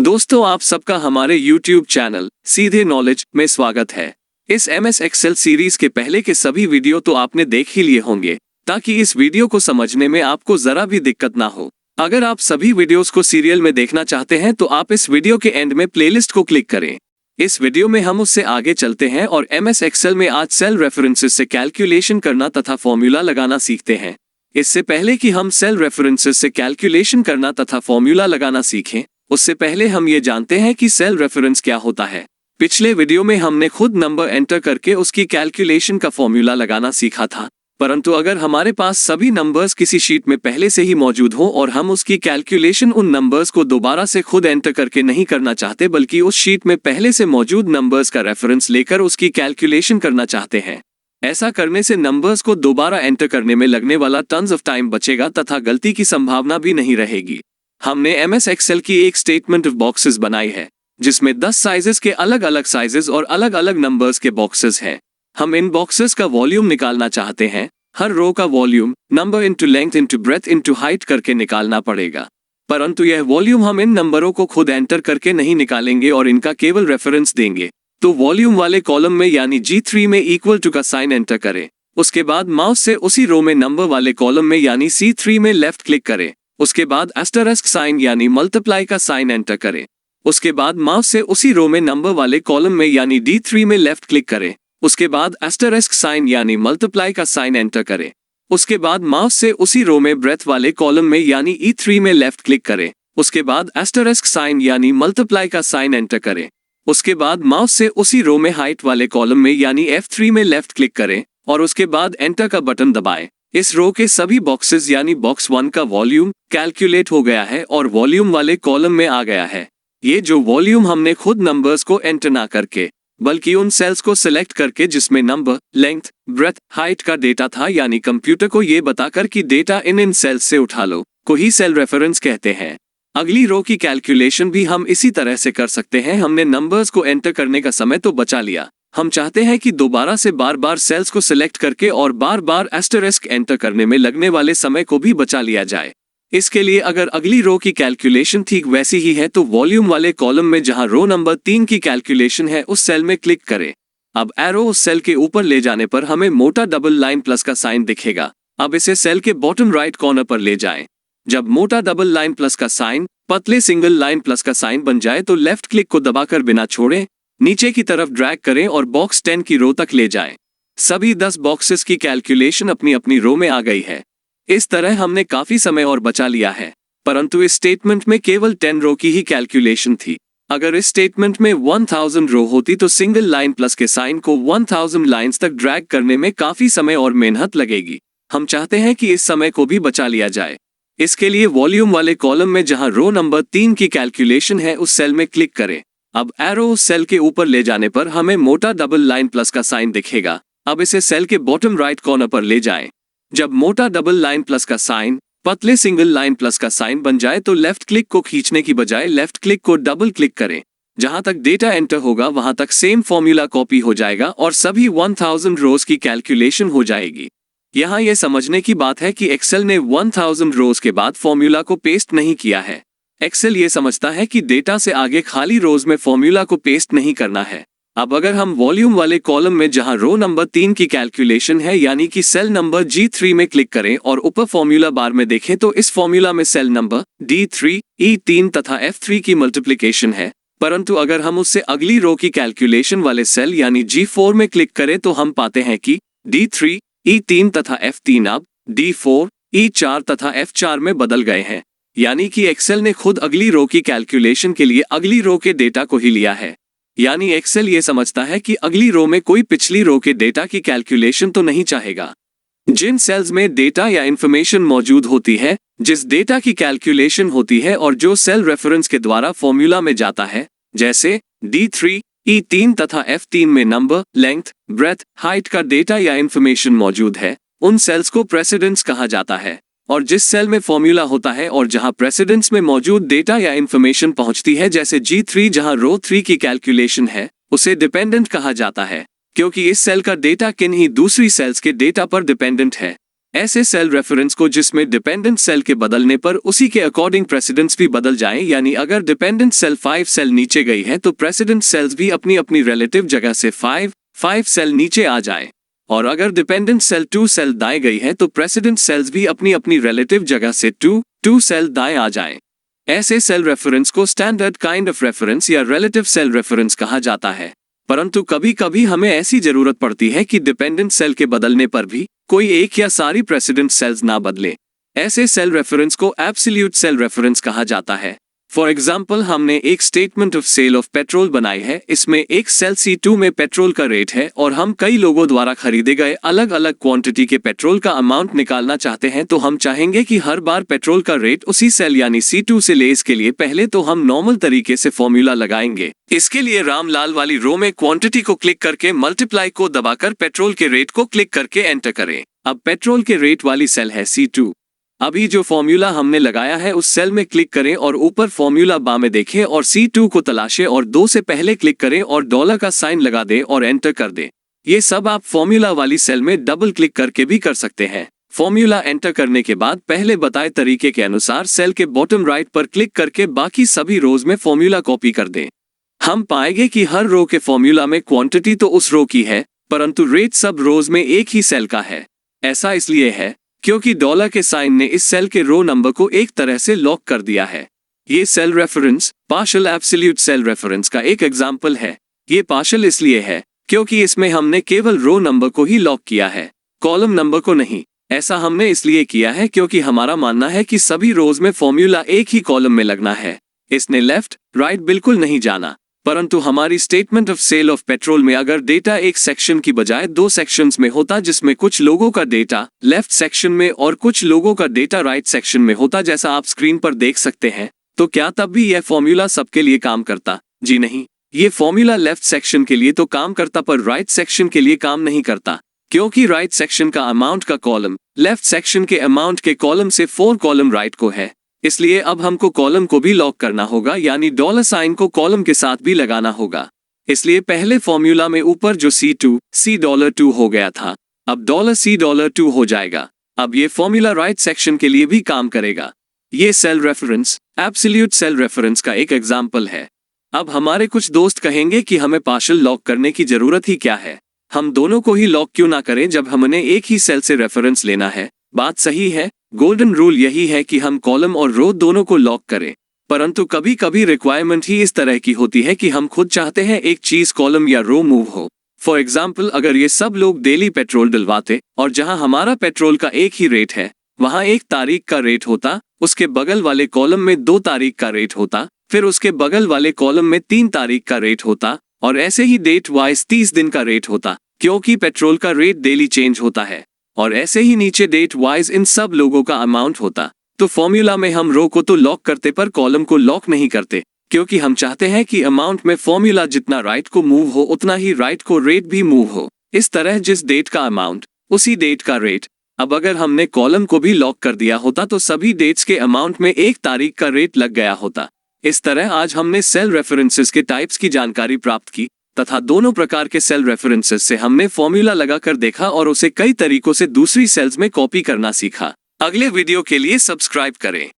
दोस्तों, आप सबका हमारे YouTube चैनल सीधे नॉलेज में स्वागत है। इस MS एक्सेल सीरीज के पहले के सभी वीडियो तो आपने देख ही लिए होंगे, ताकि इस वीडियो को समझने में आपको जरा भी दिक्कत ना हो। अगर आप सभी वीडियोस को सीरियल में देखना चाहते हैं तो आप इस वीडियो के एंड में प्लेलिस्ट को क्लिक करें। इस वीडियो में हम उससे आगे चलते हैं और MS एक्सेल में आज सेल रेफरेंसेस से कैलकुलेशन करना तथा फॉर्मूला लगाना सीखते हैं। इससे पहले कि हम सेल रेफरेंसेस से कैलकुलेशन करना तथा फॉर्मूला लगाना सीखें, उससे पहले हम ये जानते हैं कि सेल रेफरेंस क्या होता है। पिछले वीडियो में हमने खुद नंबर एंटर करके उसकी कैलकुलेशन का फॉर्मूला लगाना सीखा था, परंतु अगर हमारे पास सभी नंबर्स किसी शीट में पहले से ही मौजूद हो और हम उसकी कैलकुलेशन उन नंबर्स को दोबारा से खुद एंटर करके नहीं करना चाहते, बल्कि उस शीट में पहले से मौजूद नंबर्स का रेफरेंस लेकर उसकी कैलकुलेशन करना चाहते हैं, ऐसा करने से नंबर्स को दोबारा एंटर करने में लगने वाला टन्स ऑफ टाइम बचेगा तथा गलती की संभावना भी नहीं रहेगी। हमने MS एक्सेल की एक स्टेटमेंट ऑफ बॉक्सेस बनाई है, जिसमें 10 साइजेस के अलग अलग साइजेस और अलग अलग नंबर्स के बॉक्सेस हैं। हम इन बॉक्सेस का वॉल्यूम निकालना चाहते हैं। हर रो का volume number into length into breadth into height करके निकालना पड़ेगा, परंतु यह वॉल्यूम हम इन नंबरों को खुद एंटर करके नहीं निकालेंगे और इनका केवल रेफरेंस देंगे। तो वॉल्यूम वाले कॉलम में यानी G3 में इक्वल टू का साइन एंटर करें। उसके बाद माउस से उसी रो में नंबर वाले कॉलम में यानी C3 में लेफ्ट क्लिक करें। उसके बाद एस्टरिस्क साइन यानी मल्टीप्लाई का साइन एंटर करें। उसके बाद माउस से उसी रो में नंबर वाले कॉलम में यानी D3 में लेफ्ट क्लिक करें। उसके बाद एस्टरिस्क साइन यानी मल्टीप्लाई का साइन एंटर करें। उसके बाद माउस से उसी रो में ब्रेथ वाले कॉलम में यानी E3 में लेफ्ट क्लिक करें। उसके बाद एस्टरिस्क साइन यानी मल्टीप्लाई का साइन एंटर करें। उसके बाद माउस से उसी रो में हाइट वाले कॉलम में यानी F3 में लेफ्ट क्लिक करें और उसके बाद एंटर का बटन दबाएं। इस रो के सभी बॉक्सेस यानी बॉक्स 1 का वॉल्यूम कैलकुलेट हो गया है और वॉल्यूम वाले कॉलम में आ गया है। ये जो वॉल्यूम हमने खुद नंबर्स को एंटर ना करके, बल्कि उन सेल्स को सिलेक्ट करके जिसमें नंबर, लेंथ, ब्रेथ, हाइट का डेटा था, यानी कंप्यूटर को ये बताकर कि डेटा इन सेल्स से उठा लो, को ही सेल रेफरेंस कहते हैं। अगली रो की कैलकुलेशन भी हम इसी तरह से कर सकते हैं। हमने नंबर्स को एंटर करने का समय तो बचा लिया, हम चाहते हैं कि दोबारा से बार बार सेल्स को सिलेक्ट करके और बार बार एस्टरिस्क एंटर करने में लगने वाले समय को भी बचा लिया जाए। इसके लिए अगर अगली रो की कैलकुलेशन ठीक वैसी ही है तो वॉल्यूम वाले कॉलम में जहां रो नंबर 3 की कैलकुलेशन है उस सेल में क्लिक करें। अब एरो उस सेल के ऊपर ले जाने पर हमें मोटा डबल लाइन प्लस का साइन दिखेगा। अब इसे सेल के बॉटम राइट कॉर्नर पर ले जाएं। जब मोटा डबल लाइन प्लस का साइन पतले सिंगल लाइन प्लस का साइन बन जाए तो लेफ्ट क्लिक को दबाकर बिना छोड़े नीचे की तरफ ड्रैग करें और बॉक्स 10 की रो तक ले जाएं। सभी 10 बॉक्सेस की कैलकुलेशन अपनी अपनी रो में आ गई है। इस तरह हमने काफी समय और बचा लिया है, परंतु इस स्टेटमेंट में केवल 10 रो की ही कैलकुलेशन थी। अगर इस स्टेटमेंट में 1000 रो होती तो सिंगल लाइन प्लस के साइन को 1000 लाइंस तक ड्रैग करने में काफी समय और मेहनत लगेगी। हम चाहते हैं कि इस समय को भी बचा लिया जाए। इसके लिए वॉल्यूम वाले कॉलम में जहां रो नंबर 3 की कैलकुलेशन है उस सेल में क्लिक करें। अब एरो उस सेल के ऊपर ले जाने पर हमें मोटा डबल लाइन प्लस का साइन दिखेगा। अब इसे सेल के बॉटम राइट कॉर्नर पर ले जाएं। जब मोटा डबल लाइन प्लस का साइन पतले सिंगल लाइन प्लस का साइन बन जाए तो लेफ्ट क्लिक को खींचने की बजाय लेफ्ट क्लिक को डबल क्लिक करें। जहां तक डेटा एंटर होगा वहां तक सेम फॉर्मूला कॉपी हो जाएगा और सभी 1000 रोज की कैलकुलेशन हो जाएगी। यहाँ यह समझने की बात है कि एक्सेल ने 1000 रोज के बाद फॉर्मूला को पेस्ट नहीं किया है। एक्सेल ये समझता है कि डेटा से आगे खाली रोज में फॉर्मूला को पेस्ट नहीं करना है। अब अगर हम वॉल्यूम वाले कॉलम में जहां रो नंबर 3 की कैलकुलेशन है यानी कि सेल नंबर G3 में क्लिक करें और ऊपर फॉर्मूला बार में देखें तो इस फॉर्मूला में सेल नंबर D3, E3 तथा F3 की मल्टीप्लिकेशन है, परंतु अगर हम उससे अगली रो की कैलकुलेशन वाले सेल यानी G4 में क्लिक करें तो हम पाते हैं कि D3, E3 तथा F3 अब D4, E4 तथा F4 में बदल गए हैं, यानी कि एक्सेल ने खुद अगली रो की कैलकुलेशन के लिए अगली रो के डेटा को ही लिया है। यानी एक्सेल ये समझता है कि अगली रो में कोई पिछली रो के डेटा की कैलकुलेशन तो नहीं चाहेगा। जिन सेल्स में डेटा या इंफॉर्मेशन मौजूद होती है, जिस डेटा की कैलकुलेशन होती है और जो सेल रेफरेंस के द्वारा फॉर्मूला में जाता है, जैसे D3, E3 तथा F3 में नंबर, लेंथ, ब्रेथ, हाइट का डेटा या इंफॉर्मेशन मौजूद है, उन सेल्स को प्रेसिडेंस कहा जाता है। और जिस सेल में फॉर्मूला होता है और जहां प्रेसिडेंस में मौजूद डेटा या इंफॉर्मेशन पहुंचती है, जैसे G3 जहां रो 3 की कैलकुलेशन है, उसे डिपेंडेंट कहा जाता है, क्योंकि इस सेल का डेटा किन्हीं दूसरी सेल्स के डेटा पर डिपेंडेंट है। ऐसे सेल रेफरेंस को जिसमें डिपेंडेंट सेल के बदलने पर उसी के अकॉर्डिंग प्रेसिडेंस भी बदल जाएं, यानी अगर डिपेंडेंट सेल 5 सेल नीचे गई है तो प्रेसिडेंट सेल्स भी अपनी अपनी रिलेटिव जगह से 5 सेल नीचे आ जाएं, और अगर डिपेंडेंट सेल 2 सेल दाएं गई है तो प्रेसिडेंट सेल्स भी अपनी अपनी रिलेटिव जगह से 2 सेल दाएं आ जाएं। ऐसे सेल रेफरेंस को स्टैंडर्ड काइंड ऑफ रेफरेंस या रिलेटिव सेल रेफरेंस कहा जाता है। परंतु कभी कभी हमें ऐसी जरूरत पड़ती है कि डिपेंडेंट सेल के बदलने पर भी कोई एक या सारी प्रेसिडेंट सेल्स ना बदले। ऐसे सेल रेफरेंस को एब्सोल्यूट सेल रेफरेंस कहा जाता है। फॉर एग्जाम्पल, हमने एक statement of sale of petrol बनाई है। इसमें एक सेल C2 में पेट्रोल का रेट है और हम कई लोगों द्वारा खरीदे गए अलग अलग क्वांटिटी के पेट्रोल का अमाउंट निकालना चाहते हैं, तो हम चाहेंगे कि हर बार पेट्रोल का रेट उसी सेल यानी C2 से ले। इसके लिए पहले तो हम नॉर्मल तरीके से फॉर्मूला लगाएंगे। इसके लिए रामलाल वाली रो में क्वांटिटी को क्लिक करके मल्टीप्लाई को दबाकर पेट्रोल के रेट को क्लिक करके एंटर करें। अब पेट्रोल के रेट वाली सेल है C2। अभी जो फॉर्मूला हमने लगाया है उस सेल में क्लिक करें और ऊपर फॉर्मूला बार में देखें और C2 को तलाशें और 2 से पहले क्लिक करें और डॉलर का साइन लगा दें और एंटर कर दें। ये सब आप फॉर्मूला वाली सेल में डबल क्लिक करके भी कर सकते हैं। फॉर्मूला एंटर करने के बाद पहले बताए तरीके के अनुसार सेल के बॉटम राइट पर क्लिक करके बाकी सभी रोज में फॉर्मूला कॉपी कर दें। हम पाएंगे कि हर रो के फॉर्मूला में क्वांटिटी तो उस रो की है, परंतु रेट सब रोज में एक ही सेल का है। ऐसा इसलिए है क्योंकि डॉलर के साइन ने इस सेल के रो नंबर को एक तरह से लॉक कर दिया है। ये cell reference partial absolute cell reference का एक एग्जाम्पल है। ये पार्शियल इसलिए है क्योंकि इसमें हमने केवल रो नंबर को ही लॉक किया है, कॉलम नंबर को नहीं। ऐसा हमने इसलिए किया है क्योंकि हमारा मानना है कि सभी रोज में फॉर्मूला एक ही कॉलम में लगना है। इसने लेफ्ट राइट बिल्कुल नहीं जाना। परंतु हमारी statement of sale of petrol में अगर डेटा एक सेक्शन की बजाय 2 सेक्शंस में होता, जिसमें कुछ लोगों का डेटा लेफ्ट सेक्शन में और कुछ लोगों का डेटा राइट सेक्शन में होता, जैसा आप स्क्रीन पर देख सकते हैं, तो क्या तब भी यह फॉर्मूला सबके लिए काम करता? जी नहीं। ये फॉर्मूला लेफ्ट सेक्शन के लिए तो काम करता पर राइट सेक्शन के लिए काम नहीं करता, क्योंकि राइट सेक्शन का अमाउंट का कॉलम लेफ्ट सेक्शन के अमाउंट के कॉलम से 4 कॉलम राइट को है। इसलिए अब हमको कॉलम को भी लॉक करना होगा, यानी डॉलर साइन को कॉलम के साथ भी लगाना होगा। इसलिए पहले फॉर्मूला में ऊपर जो C2 हो गया था, अब $C2 हो जाएगा। अब ये फॉर्मूला राइट सेक्शन के लिए भी काम करेगा। ये cell reference absolute cell reference का एक एग्जाम्पल है। अब हमारे कुछ दोस्त कहेंगे कि हमें पार्शियल लॉक करने की जरूरत ही क्या है, हम दोनों को ही लॉक क्यों ना करें जब हमने एक ही सेल से रेफरेंस लेना है। बात सही है, गोल्डन रूल यही है कि हम कॉलम और रो दोनों को लॉक करें। परंतु कभी कभी रिक्वायरमेंट ही इस तरह की होती है कि हम खुद चाहते हैं एक चीज कॉलम या रो मूव हो। फॉर एग्जाम्पल, अगर ये सब लोग डेली पेट्रोल डलवाते और जहां हमारा पेट्रोल का एक ही रेट है वहां 1 तारीख का रेट होता, उसके बगल वाले कॉलम में 2 तारीख का रेट होता, फिर उसके बगल वाले कॉलम में 3 तारीख का रेट होता, और ऐसे ही डेट वाइज 30 दिन का रेट होता, क्योंकि पेट्रोल का रेट डेली चेंज होता है। और ऐसे ही नीचे डेट वाइज इन सब लोगों का अमाउंट होता। तो फॉर्मूला में हम रो को तो लॉक करते पर कॉलम को लॉक नहीं करते, क्योंकि हम चाहते हैं कि अमाउंट में फॉर्मूला जितना राइट को मूव हो उतना ही राइट को रेट भी मूव हो। इस तरह जिस डेट का अमाउंट उसी डेट का रेट। अब अगर हमने कॉलम को भी लॉक कर दिया होता तो सभी डेट्स के अमाउंट में 1 तारीख का रेट लग गया होता। इस तरह आज हमने सेल रेफरेंसेस के टाइप्स की जानकारी प्राप्त की तथा दोनों प्रकार के सेल रेफरेंसेस से हमने फॉर्मूला लगाकर देखा और उसे कई तरीकों से दूसरी सेल्स में कॉपी करना सीखा। अगले वीडियो के लिए सब्सक्राइब करें।